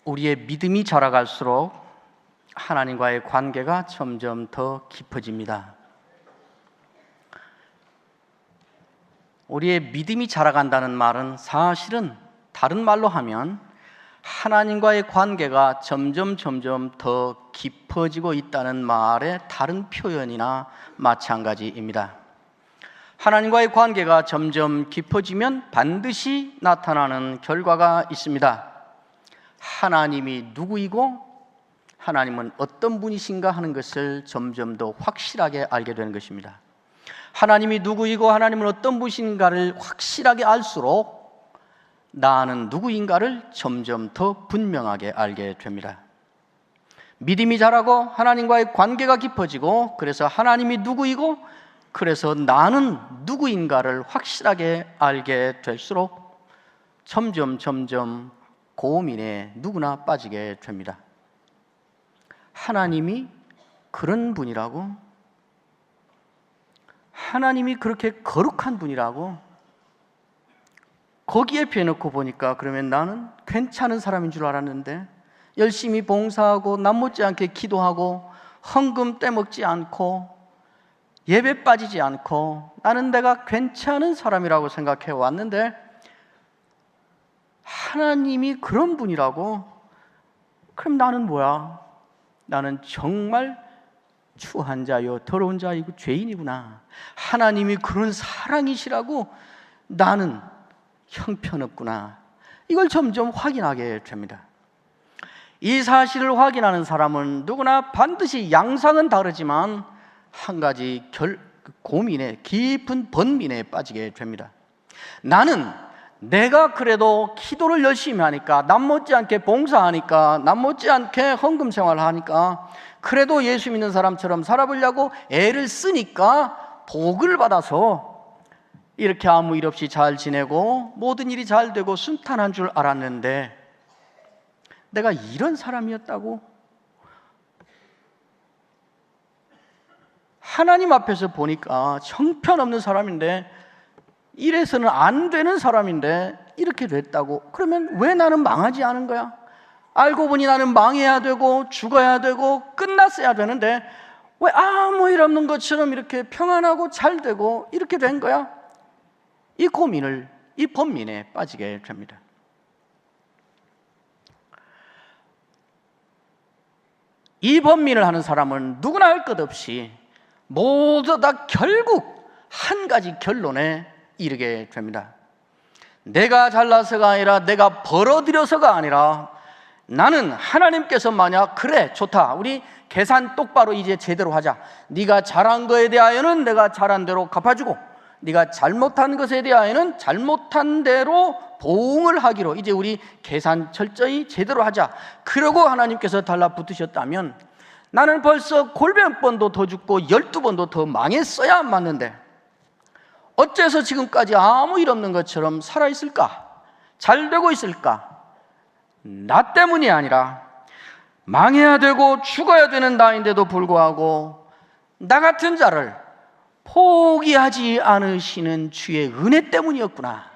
우리의 믿음이 자라갈수록 하나님과의 관계가 점점 더 깊어집니다. 우리의 믿음이 자라간다는 말은 사실은 다른 말로 하면 하나님과의 관계가 점점 더 깊어지고 있다는 말의 다른 표현이나 마찬가지입니다. 하나님과의 관계가 점점 깊어지면 반드시 나타나는 결과가 있습니다. 하나님이 누구이고 하나님은 어떤 분이신가 하는 것을 점점 더 확실하게 알게 되는 것입니다. 하나님이 누구이고 하나님은 어떤 분이신가를 확실하게 알수록 나는 누구인가를 점점 더 분명하게 알게 됩니다. 믿음이 자라고 하나님과의 관계가 깊어지고, 그래서 하나님이 누구이고 그래서 나는 누구인가를 확실하게 알게 될수록 점점 고민에 누구나 빠지게 됩니다. 하나님이 그런 분이라고? 하나님이 그렇게 거룩한 분이라고? 거기에 비해놓고 보니까 그러면 나는 괜찮은 사람인 줄 알았는데, 열심히 봉사하고 남 못지않게 기도하고 헌금 떼먹지 않고 예배 빠지지 않고 나는 내가 괜찮은 사람이라고 생각해 왔는데 하나님이 그런 분이라고? 그럼 나는 뭐야? 나는 정말 추한 자요 더러운 자이고 죄인이구나. 하나님이 그런 사랑이시라고 나는 형편없구나. 이걸 점점 확인하게 됩니다. 이 사실을 확인하는 사람은 누구나 반드시 양상은 다르지만 한 가지 고민에, 깊은 번민에 빠지게 됩니다. 나는 내가 그래도 기도를 열심히 하니까, 남 못지않게 봉사하니까, 남 못지않게 헌금 생활하니까, 그래도 예수 믿는 사람처럼 살아보려고 애를 쓰니까 복을 받아서 이렇게 아무 일 없이 잘 지내고 모든 일이 잘 되고 순탄한 줄 알았는데, 내가 이런 사람이었다고? 하나님 앞에서 보니까 형편없는 사람인데, 이래서는 안 되는 사람인데 이렇게 됐다고? 그러면 왜 나는 망하지 않은 거야? 알고 보니 나는 망해야 되고 죽어야 되고 끝났어야 되는데 왜 아무 일 없는 것처럼 이렇게 평안하고 잘 되고 이렇게 된 거야? 이 고민을, 이 번민에 빠지게 됩니다. 이 번민을 하는 사람은 누구나 할 것 없이 모두 다 결국 한 가지 결론에 이르게 됩니다. 내가 잘나서가 아니라, 내가 벌어들여서가 아니라, 나는 하나님께서 만약 그래 좋다, 우리 계산 똑바로 이제 제대로 하자, 네가 잘한 거에 대하여는 내가 잘한 대로 갚아주고 네가 잘못한 것에 대하여는 잘못한 대로 보응을 하기로, 이제 우리 계산 철저히 제대로 하자, 그러고 하나님께서 달라붙으셨다면 나는 벌써 골병번도 더 죽고 12번도 더 망했어야 맞는데 어째서 지금까지 아무 일 없는 것처럼 살아있을까? 잘 되고 있을까? 나 때문이 아니라 망해야 되고 죽어야 되는 나인데도 불구하고 나 같은 자를 포기하지 않으시는 주의 은혜 때문이었구나.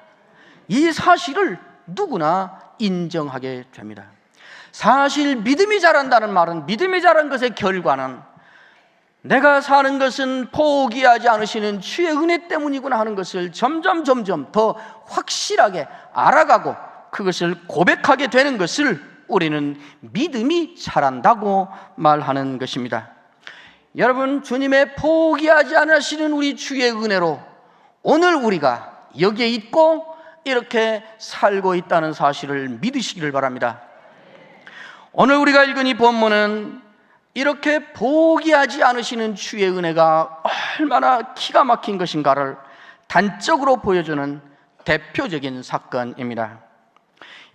이 사실을 누구나 인정하게 됩니다. 사실 믿음이 자란다는 말은, 믿음이 자란 것의 결과는 내가 사는 것은 포기하지 않으시는 주의 은혜 때문이구나 하는 것을 점점 더 확실하게 알아가고 그것을 고백하게 되는 것을 우리는 믿음이 자란다고 말하는 것입니다. 여러분, 주님의 포기하지 않으시는 우리 주의 은혜로 오늘 우리가 여기에 있고 이렇게 살고 있다는 사실을 믿으시기를 바랍니다. 오늘 우리가 읽은 이 본문은 이렇게 포기하지 않으시는 주의 은혜가 얼마나 기가 막힌 것인가를 단적으로 보여주는 대표적인 사건입니다.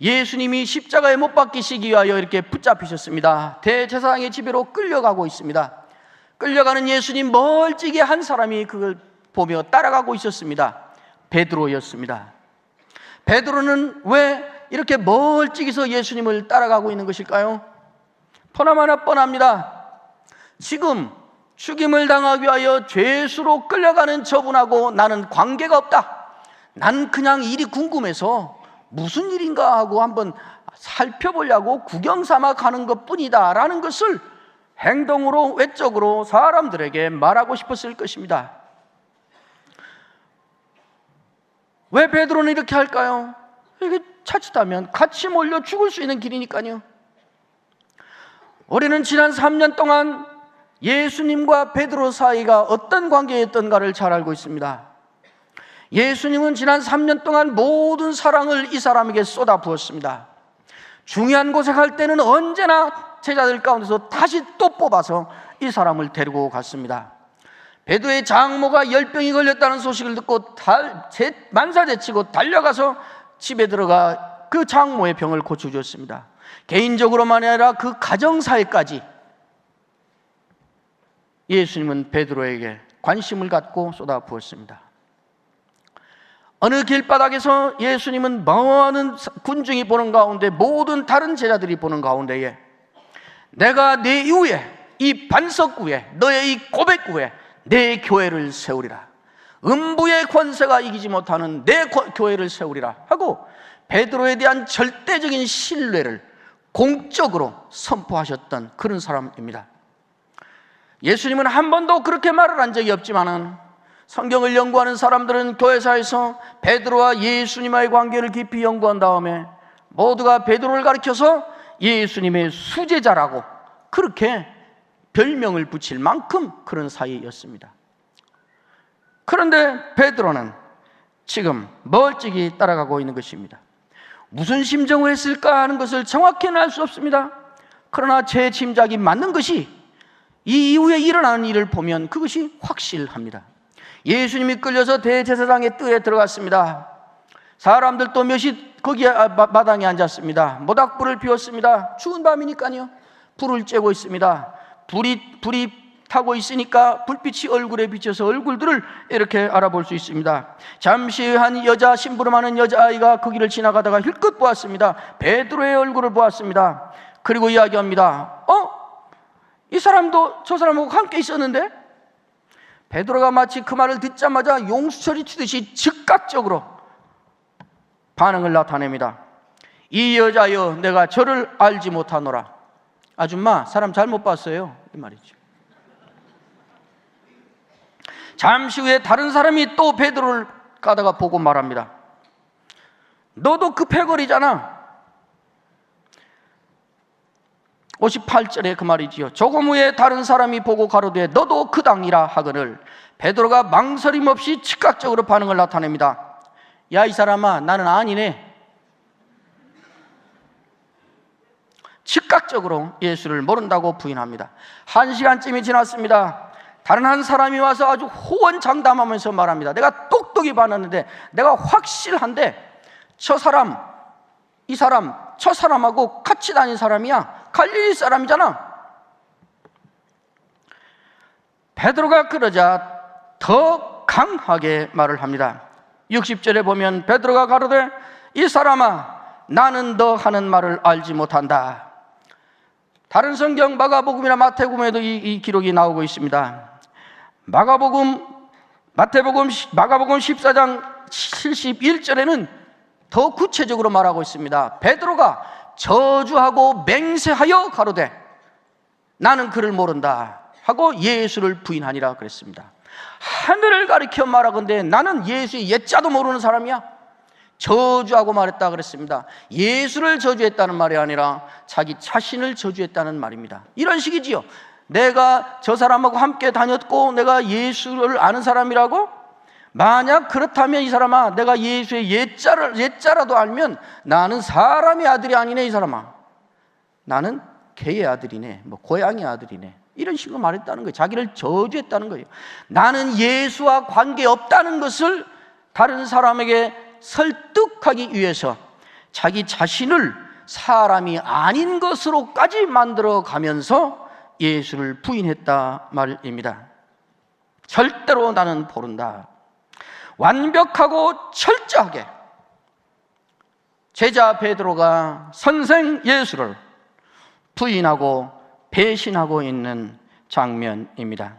예수님이 십자가에 못 박히시기 위하여 이렇게 붙잡히셨습니다. 대제사장의 집으로 끌려가고 있습니다. 끌려가는 예수님 멀찍이 한 사람이 그걸 보며 따라가고 있었습니다. 베드로였습니다. 베드로는 왜 이렇게 멀찍이서 예수님을 따라가고 있는 것일까요? 보나마나 뻔합니다. 지금 죽임을 당하기 위하여 죄수로 끌려가는 저분하고 나는 관계가 없다. 난 그냥 일이 궁금해서 무슨 일인가 하고 한번 살펴보려고 구경 삼아 가는 것뿐이다 라는 것을 행동으로, 외적으로 사람들에게 말하고 싶었을 것입니다. 왜 베드로는 이렇게 할까요? 이게 자칫하면 같이 몰려 죽을 수 있는 길이니까요. 우리는 지난 3년 동안 예수님과 베드로 사이가 어떤 관계였던가를 잘 알고 있습니다. 예수님은 지난 3년 동안 모든 사랑을 이 사람에게 쏟아 부었습니다. 중요한 곳에 갈 때는 언제나 제자들 가운데서 다시 또 뽑아서 이 사람을 데리고 갔습니다. 베드로의 장모가 열병이 걸렸다는 소식을 듣고 만사제치고 달려가서 집에 들어가 그 장모의 병을 고쳐주었습니다. 개인적으로만 아니라 그 가정사회까지 예수님은 베드로에게 관심을 갖고 쏟아부었습니다. 어느 길바닥에서 예수님은 많은 군중이 보는 가운데, 모든 다른 제자들이 보는 가운데에 내가 내 이후에, 이 반석 위에, 너의 이 고백 위에 내 교회를 세우리라, 음부의 권세가 이기지 못하는 내 교회를 세우리라 하고 베드로에 대한 절대적인 신뢰를 공적으로 선포하셨던 그런 사람입니다. 예수님은 한 번도 그렇게 말을 한 적이 없지만은 성경을 연구하는 사람들은 교회사에서 베드로와 예수님과의 관계를 깊이 연구한 다음에 모두가 베드로를 가리켜서 예수님의 수제자라고 그렇게 별명을 붙일 만큼 그런 사이였습니다. 그런데 베드로는 지금 멀찍이 따라가고 있는 것입니다. 무슨 심정을 했을까 하는 것을 정확히는 알 수 없습니다. 그러나 제 짐작이 맞는 것이, 이 이후에 일어나는 일을 보면 그것이 확실합니다. 예수님이 끌려서 대제사장의 뜰에 들어갔습니다. 사람들도 몇이 거기에 마당에 앉았습니다. 모닥불을 피웠습니다. 추운 밤이니까요. 불을 쬐고 있습니다. 불이 타고 있으니까 불빛이 얼굴에 비쳐서 얼굴들을 이렇게 알아볼 수 있습니다. 잠시 한 여자, 심부름하는 여자아이가 거기를 지나가다가 힐끗 보았습니다. 베드로의 얼굴을 보았습니다. 그리고 이야기합니다. 이 사람도 저 사람하고 함께 있었는데? 베드로가 마치 그 말을 듣자마자 용수철이 튀듯이 즉각적으로 반응을 나타냅니다. 이 여자여, 내가 저를 알지 못하노라. 아줌마, 사람 잘못 봤어요, 이 말이죠. 잠시 후에 다른 사람이 또 베드로를 가다가 보고 말합니다. 너도 그 패거리잖아. 58절에 그 말이지요. 조금 후에 다른 사람이 보고 가로되 너도 그 당이라 하거늘 베드로가 망설임 없이 즉각적으로 반응을 나타냅니다. 야, 이 사람아, 나는 아니네. 즉각적으로 예수를 모른다고 부인합니다. 1시간쯤이 지났습니다. 다른 한 사람이 와서 아주 호언장담하면서 말합니다. 내가 똑똑히 봤는데 내가 확실한데 저 사람, 이 사람, 저 사람하고 같이 다닌 사람이야. 갈릴리 사람이잖아. 베드로가 그러자 더 강하게 말을 합니다. 60절에 보면 베드로가 가로되 이 사람아, 나는 너 하는 말을 알지 못한다. 다른 성경 마가복음이나 마태복음에도 이 기록이 나오고 있습니다. 마가복음 14장 71절에는 더 구체적으로 말하고 있습니다. 베드로가 저주하고 맹세하여 가로되 나는 그를 모른다 하고 예수를 부인하니라 그랬습니다. 하늘을 가리켜 말하건대 나는 예수의 옛자도 모르는 사람이야. 저주하고 말했다 그랬습니다. 예수를 저주했다는 말이 아니라 자기 자신을 저주했다는 말입니다. 이런 식이지요. 내가 저 사람하고 함께 다녔고 내가 예수를 아는 사람이라고? 만약 그렇다면 이 사람아, 내가 예수의 옛자라도 알면 나는 사람의 아들이 아니네. 이 사람아, 나는 개의 아들이네, 고양이 아들이네. 이런 식으로 말했다는 거예요. 자기를 저주했다는 거예요. 나는 예수와 관계없다는 것을 다른 사람에게 설득하기 위해서 자기 자신을 사람이 아닌 것으로까지 만들어 가면서 예수를 부인했다 말입니다. 절대로 나는 모른다. 완벽하고 철저하게 제자 베드로가 선생 예수를 부인하고 배신하고 있는 장면입니다.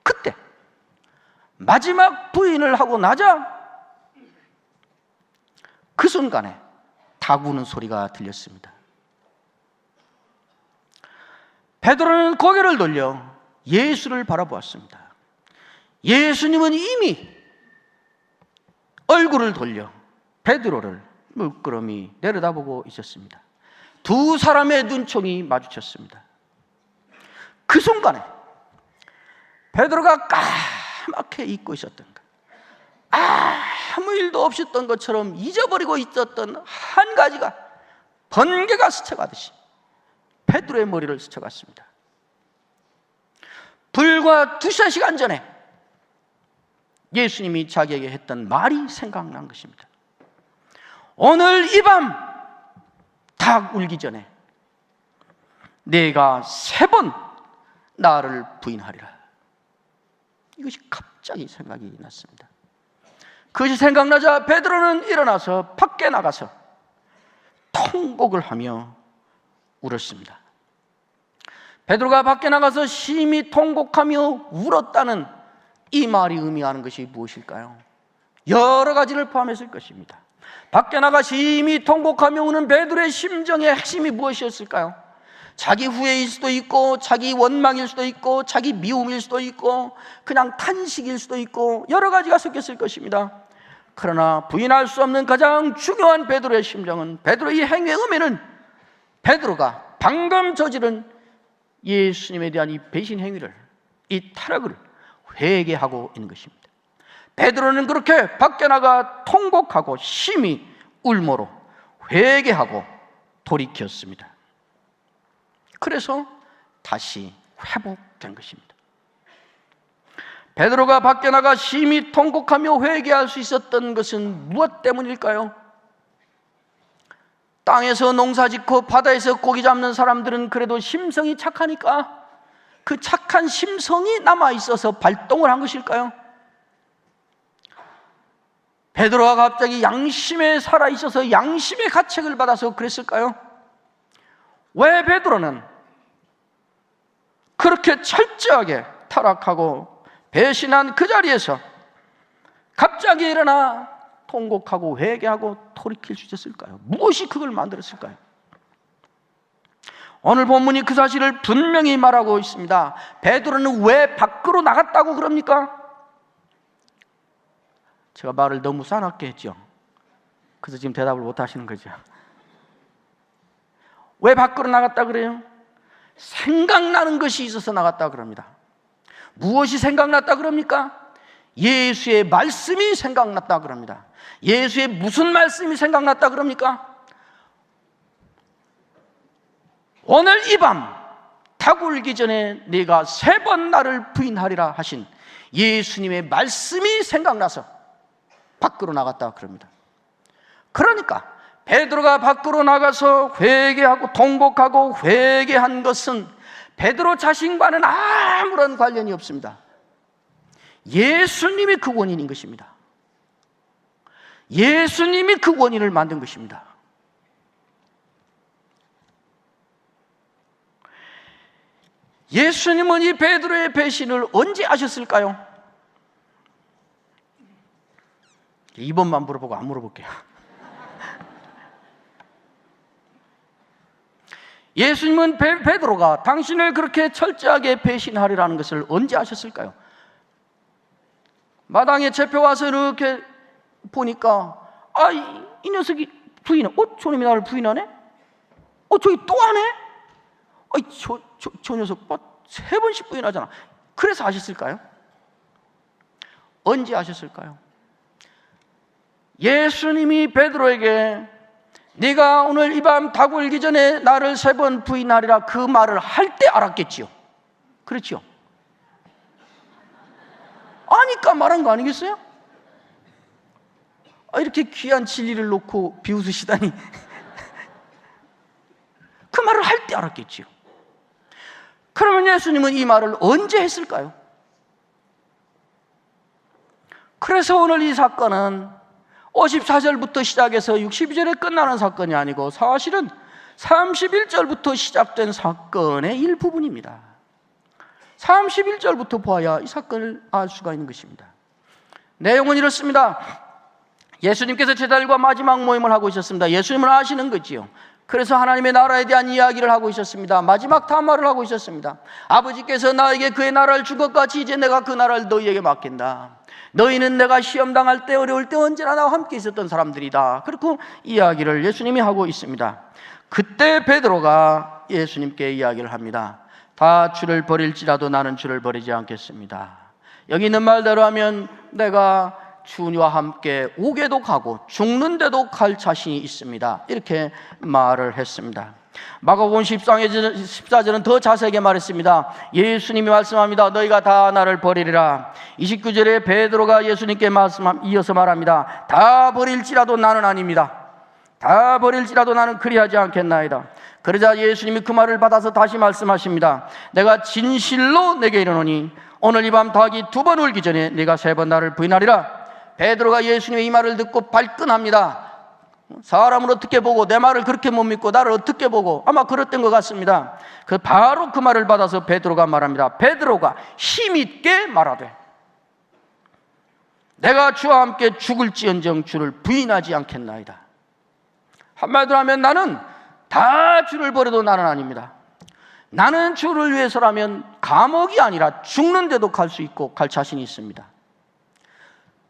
그때 마지막 부인을 하고 나자 그 순간에 닭 우는 소리가 들렸습니다. 베드로는 고개를 돌려 예수를 바라보았습니다. 예수님은 이미 얼굴을 돌려 베드로를 물끄러미 내려다보고 있었습니다. 두 사람의 눈총이 마주쳤습니다. 그 순간에 베드로가 까맣게 잊고 있었던 것, 아무 일도 없었던 것처럼 잊어버리고 있었던 한 가지가 번개가 스쳐가듯이 베드로의 머리를 스쳐갔습니다. 불과 2-3시간 전에 예수님이 자기에게 했던 말이 생각난 것입니다. 오늘 이 밤 닭 울기 전에 내가 3번 나를 부인하리라. 이것이 갑자기 생각이 났습니다. 그것이 생각나자 베드로는 일어나서 밖에 나가서 통곡을 하며 울었습니다. 베드로가 밖에 나가서 심히 통곡하며 울었다는 이 말이 의미하는 것이 무엇일까요? 여러 가지를 포함했을 것입니다. 밖에 나가 심히 통곡하며 우는 베드로의 심정의 핵심이 무엇이었을까요? 자기 후회일 수도 있고, 자기 원망일 수도 있고, 자기 미움일 수도 있고, 그냥 탄식일 수도 있고, 여러 가지가 섞였을 것입니다. 그러나 부인할 수 없는 가장 중요한 베드로의 심정은, 베드로의 행위의 의미는 베드로가 방금 저지른 예수님에 대한 이 배신 행위를, 이 타락을 회개하고 있는 것입니다. 베드로는 그렇게 밖에 나가 통곡하고 심히 울모로 회개하고 돌이켰습니다. 그래서 다시 회복된 것입니다. 베드로가 밖에 나가 심히 통곡하며 회개할 수 있었던 것은 무엇 때문일까요? 땅에서 농사짓고 바다에서 고기 잡는 사람들은 그래도 심성이 착하니까 그 착한 심성이 남아있어서 발동을 한 것일까요? 베드로가 갑자기 양심에 살아있어서 양심의 가책을 받아서 그랬을까요? 왜 베드로는 그렇게 철저하게 타락하고 배신한 그 자리에서 갑자기 일어나 통곡하고 회개하고 돌이킬 수 있었을까요? 무엇이 그걸 만들었을까요? 오늘 본문이 그 사실을 분명히 말하고 있습니다. 베드로는 왜 밖으로 나갔다고 그럽니까? 제가 말을 너무 싸납게 했죠. 그래서 지금 대답을 못 하시는 거죠. 왜 밖으로 나갔다 그래요? 생각나는 것이 있어서 나갔다 그럽니다. 무엇이 생각났다 그럽니까? 예수의 말씀이 생각났다 그럽니다. 예수의 무슨 말씀이 생각났다 그럽니까? 오늘 이 밤 닭 울기 전에 네가 3번 나를 부인하리라 하신 예수님의 말씀이 생각나서 밖으로 나갔다 그럽니다. 그러니까 베드로가 밖으로 나가서 회개하고 통곡하고 회개한 것은 베드로 자신과는 아무런 관련이 없습니다. 예수님이 그 원인인 것입니다. 예수님이 그 원인을 만든 것입니다. 예수님은 이 베드로의 배신을 언제 아셨을까요? 2번만 물어보고 안 물어볼게요. 예수님은 베드로가 당신을 그렇게 철저하게 배신하리라는 것을 언제 아셨을까요? 마당에 잡혀와서 이렇게 보니까 이 녀석이 부인해. 저놈이 나를 부인하네? 저기 또 하네? 저 녀석 3번씩 부인하잖아. 그래서 아셨을까요? 언제 아셨을까요? 예수님이 베드로에게 네가 오늘 이 밤 닭 울기 전에 나를 3번 부인하리라 그 말을 할 때 알았겠지요. 그렇죠? 아니까 말한 거 아니겠어요? 이렇게 귀한 진리를 놓고 비웃으시다니. 그 말을 할 때 알았겠지요. 그러면 예수님은 이 말을 언제 했을까요? 그래서 오늘 이 사건은 54절부터 시작해서 62절에 끝나는 사건이 아니고 사실은 31절부터 시작된 사건의 일부분입니다. 31절부터 봐야 이 사건을 알 수가 있는 것입니다. 내용은 이렇습니다. 예수님께서 제자들과 마지막 모임을 하고 있었습니다. 예수님은 아시는 거지요. 그래서 하나님의 나라에 대한 이야기를 하고 있었습니다. 마지막 담화를 하고 있었습니다. 아버지께서 나에게 그의 나라를 준 것 같이 이제 내가 그 나라를 너희에게 맡긴다. 너희는 내가 시험 당할 때 어려울 때 언제나 나와 함께 있었던 사람들이다. 그렇게 이야기를 예수님이 하고 있습니다. 그때 베드로가 예수님께 이야기를 합니다. 다 주를 버릴지라도 나는 주를 버리지 않겠습니다. 여기 있는 말대로 하면 내가 주와 함께 옥에도 가고 죽는데도 갈 자신이 있습니다. 이렇게 말을 했습니다. 마가복음 14절은 더 자세하게 말했습니다. 예수님이 말씀합니다. 너희가 다 나를 버리리라. 29절에 베드로가 예수님께 이어서 말합니다. 다 버릴지라도 나는 아닙니다. 다 버릴지라도 나는 그리하지 않겠나이다. 그러자 예수님이 그 말을 받아서 다시 말씀하십니다. 내가 진실로 내게 이르노니 오늘 이 밤 닭이 2번 울기 전에 네가 3번 나를 부인하리라. 베드로가 예수님의 이 말을 듣고 발끈합니다. 사람을 어떻게 보고 내 말을 그렇게 못 믿고 나를 어떻게 보고, 아마 그랬던 것 같습니다. 바로 그 말을 받아서 베드로가 말합니다. 베드로가 힘있게 말하되 내가 주와 함께 죽을지언정 주를 부인하지 않겠나이다. 한마디로 하면 나는 다 주를 버려도 나는 아닙니다. 나는 주를 위해서라면 감옥이 아니라 죽는데도 갈 수 있고 갈 자신이 있습니다.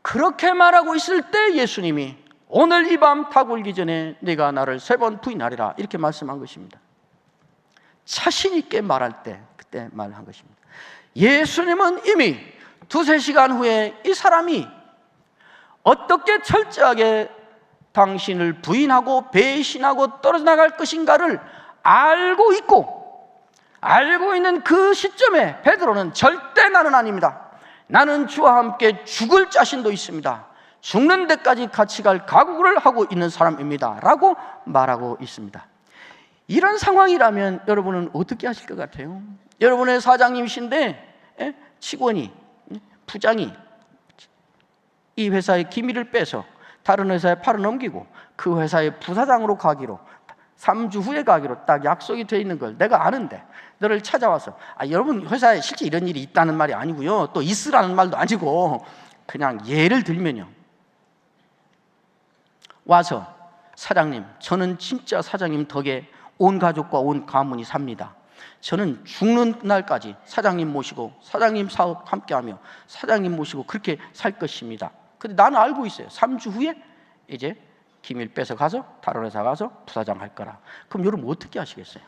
그렇게 말하고 있을 때 예수님이 오늘 이 밤 닭 울기 전에 네가 나를 3번 부인하리라 이렇게 말씀한 것입니다. 자신 있게 말할 때 그때 말한 것입니다. 예수님은 이미 2-3시간 후에 이 사람이 어떻게 철저하게 당신을 부인하고 배신하고 떨어져 나갈 것인가를 알고 있는 그 시점에 베드로는 절대 나는 아닙니다. 나는 주와 함께 죽을 자신도 있습니다. 죽는 데까지 같이 갈 각오를 하고 있는 사람입니다 라고 말하고 있습니다. 이런 상황이라면 여러분은 어떻게 하실 것 같아요? 여러분의 사장님이신데 직원이, 부장이 이 회사의 기밀을 빼서 다른 회사에 팔아넘기고 그 회사의 부사장으로 가기로 3주 후에 가기로 딱 약속이 되어 있는 걸 내가 아는데 너를 찾아와서 여러분 회사에 실제 이런 일이 있다는 말이 아니고요, 또 있으라는 말도 아니고 그냥 예를 들면요, 와서 사장님, 저는 진짜 사장님 덕에 온 가족과 온 가문이 삽니다. 저는 죽는 날까지 사장님 모시고 사장님 사업 함께하며 사장님 모시고 그렇게 살 것입니다. 근데 나는 알고 있어요. 3주 후에 이제 기밀 뺏어 가서 다른 회사 가서 부사장 할 거라. 그럼 여러분 어떻게 하시겠어요?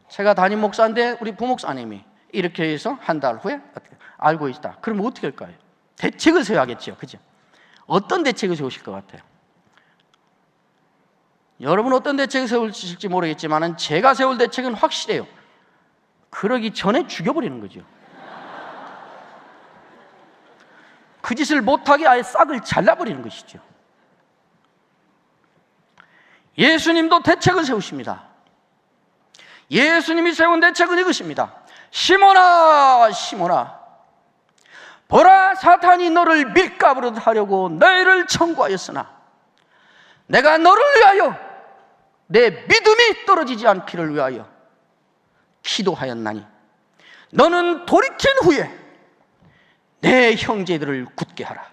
제가 담임 목사인데 우리 부목사님이 이렇게 해서 한 달 후에 알고 있다. 그럼 어떻게 할까요? 대책을 세워야겠죠. 그죠? 어떤 대책을 세우실 것 같아요? 여러분 어떤 대책을 세우실지 모르겠지만 제가 세울 대책은 확실해요. 그러기 전에 죽여버리는 거죠. 그 짓을 못하게 아예 싹을 잘라버리는 것이죠. 예수님도 대책을 세우십니다. 예수님이 세운 대책은 이것입니다. 시몬아, 시몬아, 보라, 사탄이 너를 밀가부로 하려고 너희를 청구하였으나 내가 너를 위하여 내 믿음이 떨어지지 않기를 위하여 기도하였나니 너는 돌이킨 후에 내 형제들을 굳게 하라.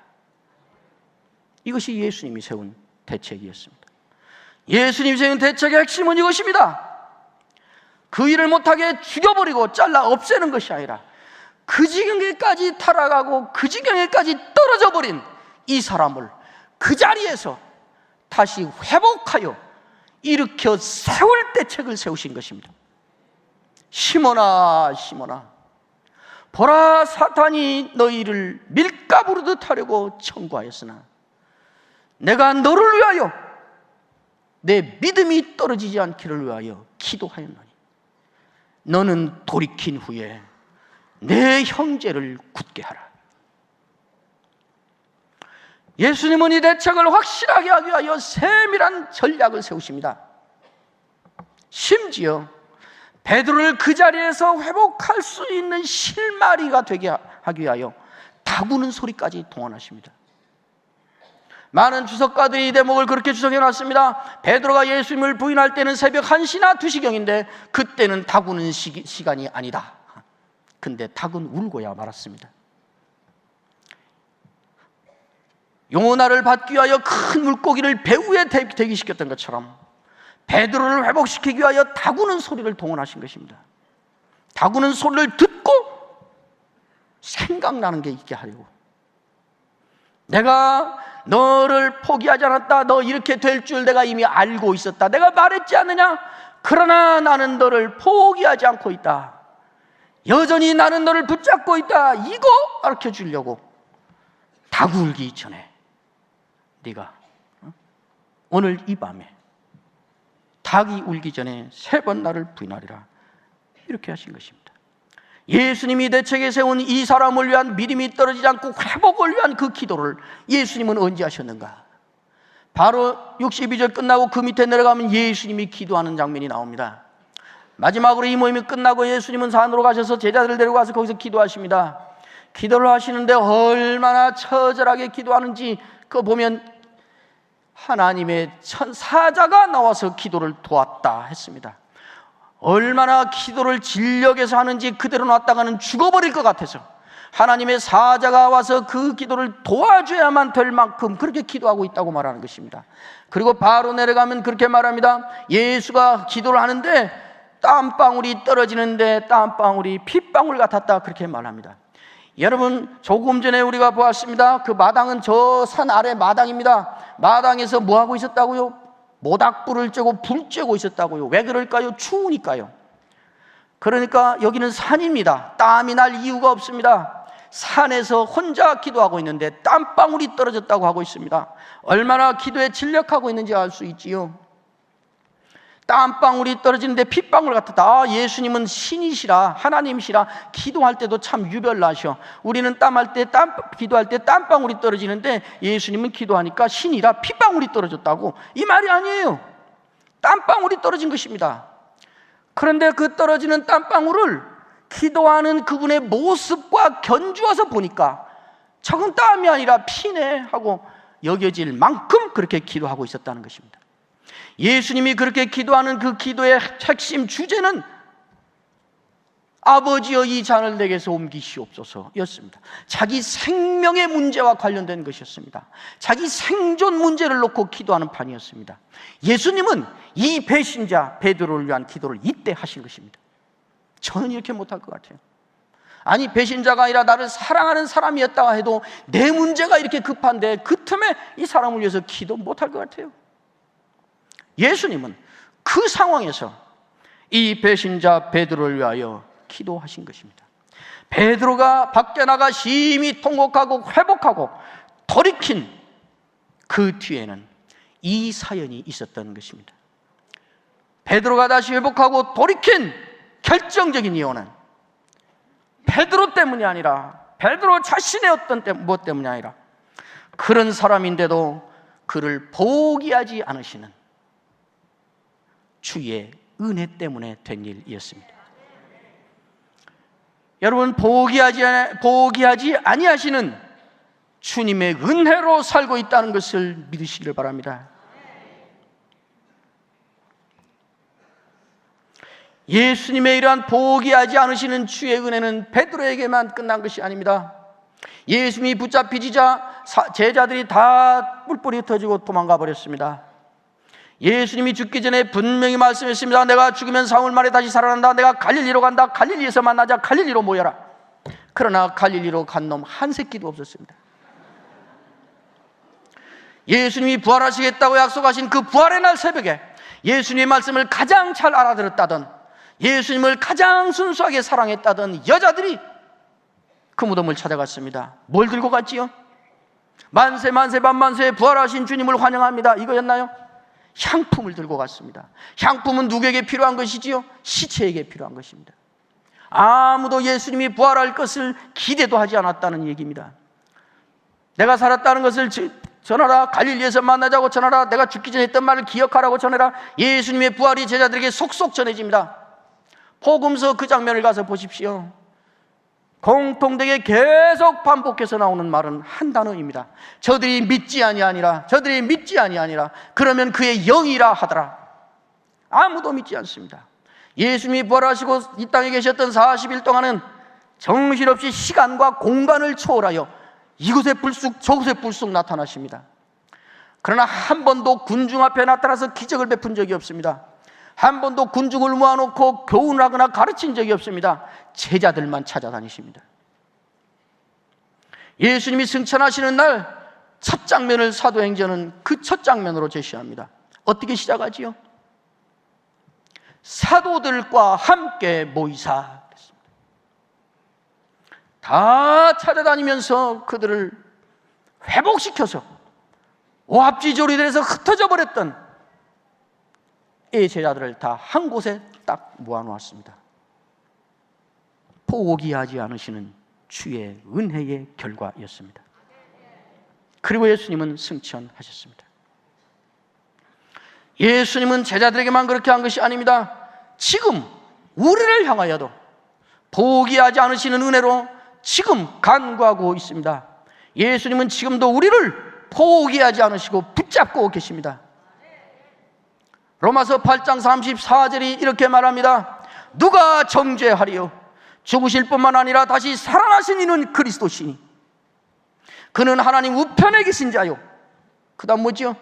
이것이 예수님이 세운 대책이었습니다. 예수님이 세운 대책의 핵심은 이것입니다. 그 일을 못하게 죽여버리고 잘라 없애는 것이 아니라 그 지경에까지 타락하고 그 지경에까지 떨어져 버린 이 사람을 그 자리에서 다시 회복하여 일으켜 세울 대책을 세우신 것입니다. 시몬아, 시몬아, 보라, 사탄이 너희를 밀가부르듯 하려고 청구하였으나 내가 너를 위하여 내 믿음이 떨어지지 않기를 위하여 기도하였나니 너는 돌이킨 후에 내 형제를 굳게 하라. 예수님은 이 대책을 확실하게 하기 위하여 세밀한 전략을 세우십니다. 심지어 베드로를 그 자리에서 회복할 수 있는 실마리가 되게 하기 위하여 다구는 소리까지 동원하십니다. 많은 주석가들이 이 대목을 그렇게 주석해 놨습니다. 베드로가 예수님을 부인할 때는 새벽 1시나 2시경인데 그때는 다구는 시간이 아니다. 근데 닭은 울고야 말았습니다. 요나를 받기 위하여 큰 물고기를 배 위에 대기시켰던 것처럼 베드로를 회복시키기 위하여 다구는 소리를 동원하신 것입니다. 다구는 소리를 듣고 생각나는 게 있게 하려고. 내가 너를 포기하지 않았다. 너 이렇게 될 줄 내가 이미 알고 있었다. 내가 말했지 않느냐? 그러나 나는 너를 포기하지 않고 있다. 여전히 나는 너를 붙잡고 있다. 이거 가르쳐 주려고. 다구 울기 전에 네가 오늘 이 밤에 닭이 울기 전에 3번 나를 부인하리라. 이렇게 하신 것입니다. 예수님이 대책에 세운 이 사람을 위한 믿음이 떨어지지 않고 회복을 위한 그 기도를 예수님은 언제 하셨는가? 바로 62절 끝나고 그 밑에 내려가면 예수님이 기도하는 장면이 나옵니다. 마지막으로 이 모임이 끝나고 예수님은 산으로 가셔서 제자들을 데리고 와서 거기서 기도하십니다. 기도를 하시는데 얼마나 처절하게 기도하는지 그거 보면 하나님의 천사자가 나와서 기도를 도왔다 했습니다. 얼마나 기도를 진력에서 하는지 그대로 놨다가는 죽어버릴 것 같아서 하나님의 사자가 와서 그 기도를 도와줘야만 될 만큼 그렇게 기도하고 있다고 말하는 것입니다. 그리고 바로 내려가면 그렇게 말합니다. 예수가 기도를 하는데 땀방울이 떨어지는데 땀방울이 핏방울 같았다, 그렇게 말합니다. 여러분, 조금 전에 우리가 보았습니다. 그 마당은 저 산 아래 마당입니다. 마당에서 뭐 하고 있었다고요? 모닥불을 쬐고 불 쬐고 있었다고요. 왜 그럴까요? 추우니까요. 그러니까 여기는 산입니다. 땀이 날 이유가 없습니다. 산에서 혼자 기도하고 있는데 땀방울이 떨어졌다고 하고 있습니다. 얼마나 기도에 진력하고 있는지 알 수 있지요. 땀방울이 떨어지는데 핏방울 같았다. 아, 예수님은 신이시라, 하나님이시라. 기도할 때도 참 유별나셔. 우리는 기도할 때 땀방울이 떨어지는데 예수님은 기도하니까 신이라 핏방울이 떨어졌다고. 이 말이 아니에요. 땀방울이 떨어진 것입니다. 그런데 그 떨어지는 땀방울을 기도하는 그분의 모습과 견주어서 보니까 저건 땀이 아니라 피네 하고 여겨질 만큼 그렇게 기도하고 있었다는 것입니다. 예수님이 그렇게 기도하는 그 기도의 핵심 주제는 아버지여 이 잔을 내게서 옮기시옵소서 였습니다. 자기 생명의 문제와 관련된 것이었습니다. 자기 생존 문제를 놓고 기도하는 판이었습니다. 예수님은 이 배신자 베드로를 위한 기도를 이때 하신 것입니다. 저는 이렇게 못할 것 같아요. 아니, 배신자가 아니라 나를 사랑하는 사람이었다 해도 내 문제가 이렇게 급한데 그 틈에 이 사람을 위해서 기도 못할 것 같아요. 예수님은 그 상황에서 이 배신자 베드로를 위하여 기도하신 것입니다. 베드로가 밖에 나가 심히 통곡하고 회복하고 돌이킨 그 뒤에는 이 사연이 있었던 것입니다. 베드로가 다시 회복하고 돌이킨 결정적인 이유는 베드로 때문이 아니라, 베드로 자신의 어떤 무엇 때문이 아니라 그런 사람인데도 그를 포기하지 않으시는 주의 은혜 때문에 된 일이었습니다. 여러분, 포기하지 아니하시는 주님의 은혜로 살고 있다는 것을 믿으시길 바랍니다. 예수님의 이러한 포기하지 않으시는 주의 은혜는 베드로에게만 끝난 것이 아닙니다. 예수님이 붙잡히자 제자들이 다 뿔뿔이 흩어지고 도망가 버렸습니다. 예수님이 죽기 전에 분명히 말씀했습니다. 내가 죽으면 3일 만에 다시 살아난다. 내가 갈릴리로 간다. 갈릴리에서 만나자. 갈릴리로 모여라. 그러나 갈릴리로 간 놈 한 새끼도 없었습니다. 예수님이 부활하시겠다고 약속하신 그 부활의 날 새벽에 예수님의 말씀을 가장 잘 알아들었다던, 예수님을 가장 순수하게 사랑했다던 여자들이 그 무덤을 찾아갔습니다. 뭘 들고 갔지요? 만세 만세 반만세 부활하신 주님을 환영합니다, 이거였나요? 향품을 들고 갔습니다. 향품은 누구에게 필요한 것이지요? 시체에게 필요한 것입니다. 아무도 예수님이 부활할 것을 기대도 하지 않았다는 얘기입니다. 내가 살았다는 것을 전하라. 갈릴리에서 만나자고 전하라. 내가 죽기 전에 했던 말을 기억하라고 전해라. 예수님의 부활이 제자들에게 속속 전해집니다. 복음서 그 장면을 가서 보십시오. 공통되게 계속 반복해서 나오는 말은 한 단어입니다. 저들이 믿지 아니하니라. 저들이 믿지 아니하니라. 그러면 그의 영이라 하더라. 아무도 믿지 않습니다. 예수님이 부활하시고 이 땅에 계셨던 40일 동안은 정신없이 시간과 공간을 초월하여 이곳에 불쑥 저곳에 불쑥 나타나십니다. 그러나 한 번도 군중 앞에 나타나서 기적을 베푼 적이 없습니다. 한 번도 군중을 모아놓고 교훈을 하거나 가르친 적이 없습니다. 제자들만 찾아다니십니다. 예수님이 승천하시는 날 첫 장면을 사도행전은 그 첫 장면으로 제시합니다. 어떻게 시작하지요? 사도들과 함께 모이사 그랬습니다. 다 찾아다니면서 그들을 회복시켜서 오합지졸이돼서 흩어져 버렸던 이 제자들을 다 한 곳에 딱 모아놓았습니다. 포기하지 않으시는 주의 은혜의 결과였습니다. 그리고 예수님은 승천하셨습니다. 예수님은 제자들에게만 그렇게 한 것이 아닙니다. 지금 우리를 향하여도 포기하지 않으시는 은혜로 지금 간구하고 있습니다. 예수님은 지금도 우리를 포기하지 않으시고 붙잡고 계십니다. 로마서 8장 34절이 이렇게 말합니다. 누가 정죄하리요? 죽으실 뿐만 아니라 다시 살아나신 이는 그리스도시니 그는 하나님 우편에 계신 자요. 그 다음 뭐죠?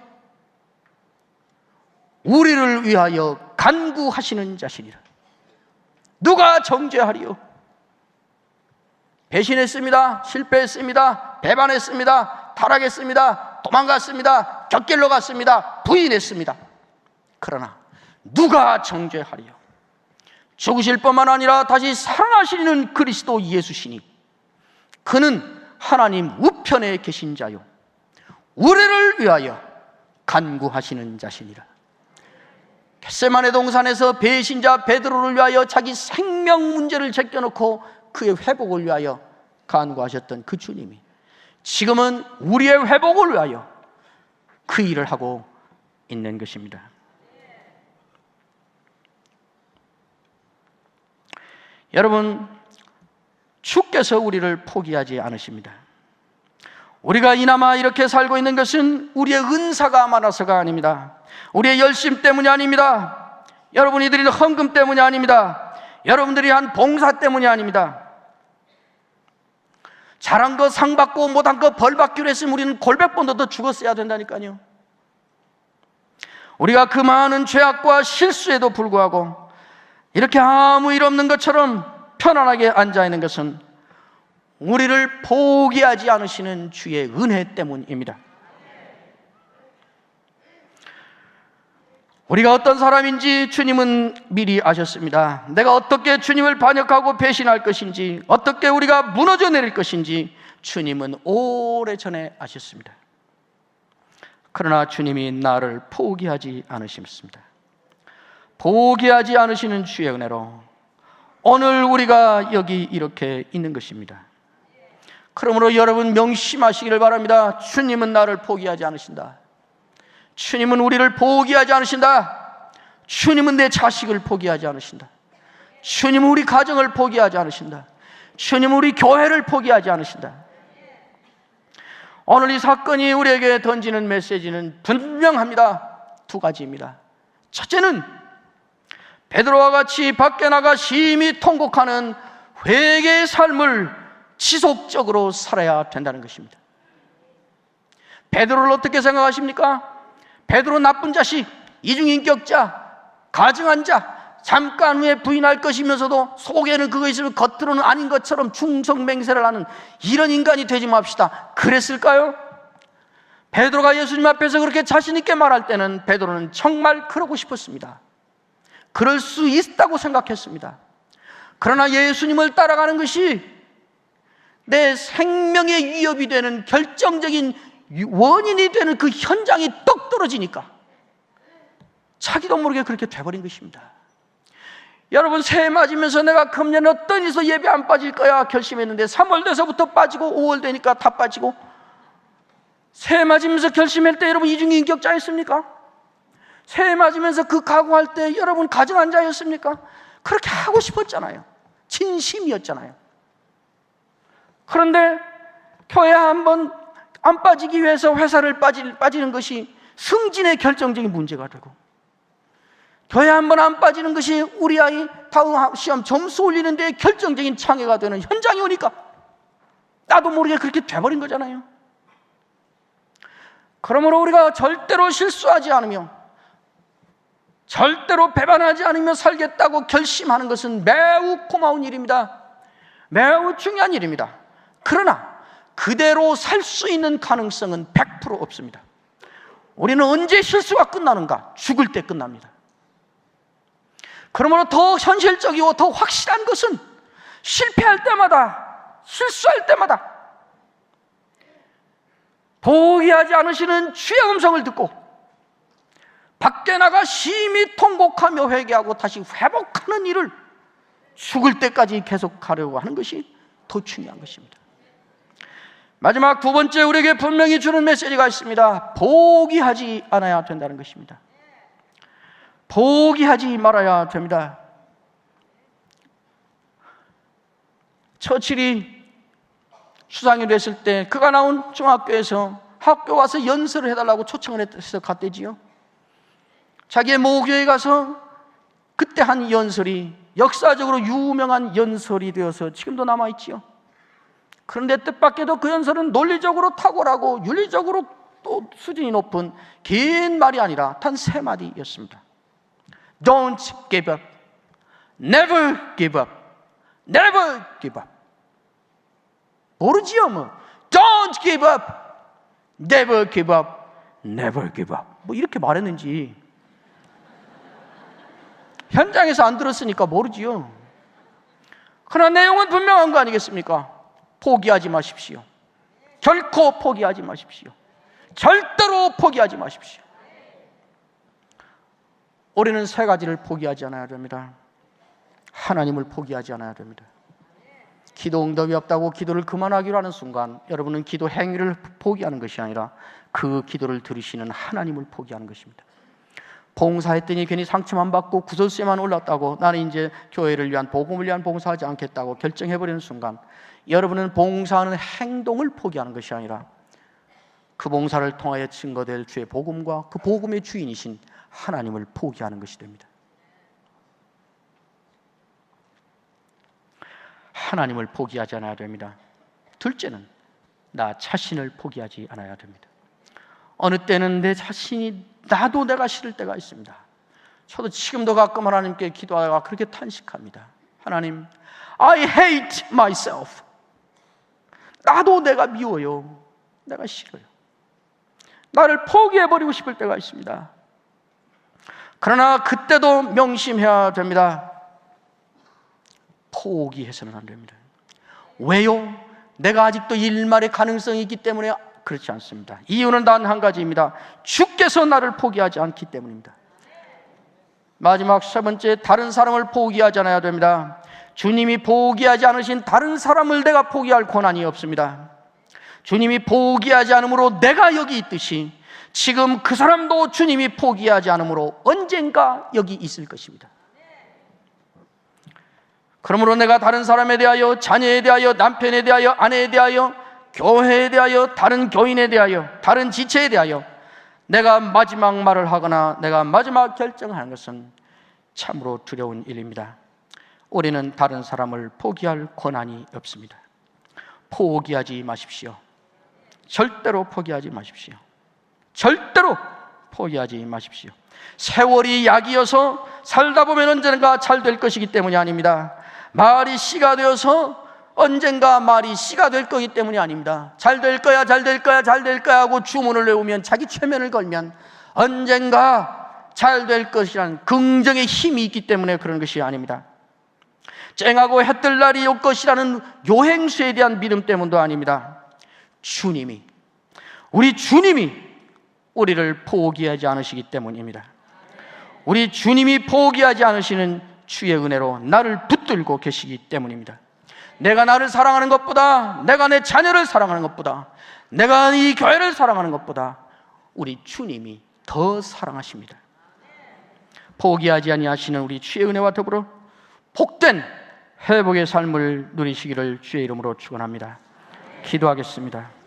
우리를 위하여 간구하시는 자시니라. 누가 정죄하리요? 배신했습니다. 실패했습니다. 배반했습니다. 타락했습니다. 도망갔습니다. 곁길로 갔습니다. 부인했습니다. 그러나 누가 정죄하리요? 죽으실 뿐만 아니라 다시 살아나시는 그리스도 예수시니 그는 하나님 우편에 계신 자요 우리를 위하여 간구하시는 자시니라. 겟세마네 동산에서 배신자 베드로를 위하여 자기 생명 문제를 제껴놓고 그의 회복을 위하여 간구하셨던 그 주님이 지금은 우리의 회복을 위하여 그 일을 하고 있는 것입니다. 여러분, 주께서 우리를 포기하지 않으십니다. 우리가 이나마 이렇게 살고 있는 것은 우리의 은사가 많아서가 아닙니다. 우리의 열심 때문이 아닙니다. 여러분이 드리는 헌금 때문이 아닙니다. 여러분들이 한 봉사 때문이 아닙니다. 잘한 거 상 받고 못한 거 벌 받기로 했으면 우리는 골백 번도 더 죽었어야 된다니까요. 우리가 그 많은 죄악과 실수에도 불구하고 이렇게 아무 일 없는 것처럼 편안하게 앉아있는 것은 우리를 포기하지 않으시는 주의 은혜 때문입니다. 우리가 어떤 사람인지 주님은 미리 아셨습니다. 내가 어떻게 주님을 반역하고 배신할 것인지, 어떻게 우리가 무너져 내릴 것인지 주님은 오래전에 아셨습니다. 그러나 주님이 나를 포기하지 않으셨습니다. 포기하지 않으시는 주의 은혜로 오늘 우리가 여기 이렇게 있는 것입니다. 그러므로 여러분 명심하시기를 바랍니다. 주님은 나를 포기하지 않으신다. 주님은 우리를 포기하지 않으신다. 주님은 내 자식을 포기하지 않으신다. 주님은 우리 가정을 포기하지 않으신다. 주님은 우리 교회를 포기하지 않으신다. 오늘 이 사건이 우리에게 던지는 메시지는 분명합니다. 두 가지입니다. 첫째는 베드로와 같이 밖에 나가 심히 통곡하는 회개의 삶을 지속적으로 살아야 된다는 것입니다. 베드로를 어떻게 생각하십니까? 베드로 나쁜 자식, 이중인격자, 가증한 자, 잠깐 후에 부인할 것이면서도 속에는 그거 있으면 겉으로는 아닌 것처럼 충성맹세를 하는 이런 인간이 되지 맙시다. 그랬을까요? 베드로가 예수님 앞에서 그렇게 자신 있게 말할 때는 베드로는 정말 그러고 싶었습니다. 그럴 수 있다고 생각했습니다. 그러나 예수님을 따라가는 것이 내 생명의 위협이 되는 결정적인 원인이 되는 그 현장이 떡 떨어지니까 자기도 모르게 그렇게 돼버린 것입니다. 여러분, 새해 맞으면서 내가 금년 어떤 일에서 예배 안 빠질 거야 결심했는데 3월 돼서부터 빠지고 5월 되니까 다 빠지고, 새해 맞으면서 결심할 때 여러분 이중인격자였습니까? 새해 맞으면서 그 각오할 때 여러분 가증한 자였습니까? 그렇게 하고 싶었잖아요. 진심이었잖아요. 그런데 교회 한번 안 빠지기 위해서 회사를 빠지는 것이 승진의 결정적인 문제가 되고, 교회 한번 안 빠지는 것이 우리 아이 다음 시험 점수 올리는 데 결정적인 장애가 되는 현장이 오니까 나도 모르게 그렇게 돼버린 거잖아요. 그러므로 우리가 절대로 실수하지 않으며 절대로 배반하지 않으며 살겠다고 결심하는 것은 매우 고마운 일입니다. 매우 중요한 일입니다. 그러나 그대로 살 수 있는 가능성은 100% 없습니다. 우리는 언제 실수가 끝나는가? 죽을 때 끝납니다. 그러므로 더 현실적이고 더 확실한 것은 실패할 때마다, 실수할 때마다 포기하지 않으시는 주의 음성을 듣고 밖에 나가 심히 통곡하며 회개하고 다시 회복하는 일을 죽을 때까지 계속하려고 하는 것이 더 중요한 것입니다. 마지막 두 번째, 우리에게 분명히 주는 메시지가 있습니다. 포기하지 않아야 된다는 것입니다. 포기하지 말아야 됩니다. 처칠이 수상이 됐을 때 그가 나온 중학교에서 학교 와서 연설을 해달라고 초청을 해서 갔대지요. 자기의 모교에 가서 그때 한 연설이 역사적으로 유명한 연설이 되어서 지금도 남아있지요. 그런데 뜻밖에도 그 연설은 논리적으로 탁월하고 윤리적으로 또 수준이 높은 긴 말이 아니라 단 3마디였습니다. Don't give up. Never give up. Never give up. 모르지요 뭐. Don't give up. Never give up. Never give up. 뭐 이렇게 말했는지 현장에서 안 들었으니까 모르지요. 그러나 내용은 분명한 거 아니겠습니까? 포기하지 마십시오. 결코 포기하지 마십시오. 절대로 포기하지 마십시오. 우리는 3가지를 포기하지 않아야 됩니다. 하나님을 포기하지 않아야 됩니다. 기도 응답이 없다고 기도를 그만하기로 하는 순간 여러분은 기도 행위를 포기하는 것이 아니라 그 기도를 들으시는 하나님을 포기하는 것입니다. 봉사했더니 괜히 상처만 받고 구설수에만 올랐다고 나는 이제 교회를 위한, 복음을 위한 봉사하지 않겠다고 결정해버리는 순간 여러분은 봉사하는 행동을 포기하는 것이 아니라 그 봉사를 통하여 증거될 주의 복음과 그 복음의 주인이신 하나님을 포기하는 것이 됩니다. 하나님을 포기하지 않아야 됩니다. 둘째는 나 자신을 포기하지 않아야 됩니다. 어느 때는 내 자신이 나도 내가 싫을 때가 있습니다. 저도 지금도 가끔 하나님께 기도하다가 그렇게 탄식합니다. 하나님, I hate myself. 나도 내가 미워요. 내가 싫어요. 나를 포기해버리고 싶을 때가 있습니다. 그러나 그때도 명심해야 됩니다. 포기해서는 안 됩니다. 왜요? 내가 아직도 일말의 가능성이 있기 때문에 그렇지 않습니다. 이유는 단 한 가지입니다. 주께서 나를 포기하지 않기 때문입니다. 마지막 3번째, 다른 사람을 포기하지 않아야 됩니다. 주님이 포기하지 않으신 다른 사람을 내가 포기할 권한이 없습니다. 주님이 포기하지 않으므로 내가 여기 있듯이 지금 그 사람도 주님이 포기하지 않으므로 언젠가 여기 있을 것입니다. 그러므로 내가 다른 사람에 대하여, 자녀에 대하여, 남편에 대하여, 아내에 대하여, 교회에 대하여, 다른 교인에 대하여, 다른 지체에 대하여 내가 마지막 말을 하거나 내가 마지막 결정을 하는 것은 참으로 두려운 일입니다. 우리는 다른 사람을 포기할 권한이 없습니다. 포기하지 마십시오. 절대로 포기하지 마십시오. 절대로 포기하지 마십시오. 세월이 약이어서 살다 보면 언젠가 잘 될 것이기 때문이 아닙니다. 말이 씨가 되어서 언젠가 말이 씨가 될 거기 때문이 아닙니다. 잘 될 거야, 잘 될 거야, 잘 될 거야 하고 주문을 외우면, 자기 최면을 걸면 언젠가 잘 될 것이라는 긍정의 힘이 있기 때문에 그런 것이 아닙니다. 쨍하고 해뜰 날이 올 것이라는 요행수에 대한 믿음 때문도 아닙니다. 주님이, 우리 주님이 우리를 포기하지 않으시기 때문입니다. 우리 주님이 포기하지 않으시는 주의 은혜로 나를 붙들고 계시기 때문입니다. 내가 나를 사랑하는 것보다, 내가 내 자녀를 사랑하는 것보다, 내가 이 교회를 사랑하는 것보다 우리 주님이 더 사랑하십니다. 포기하지 아니하시는 우리 주의 은혜와 더불어 복된 회복의 삶을 누리시기를 주의 이름으로 축원합니다. 기도하겠습니다.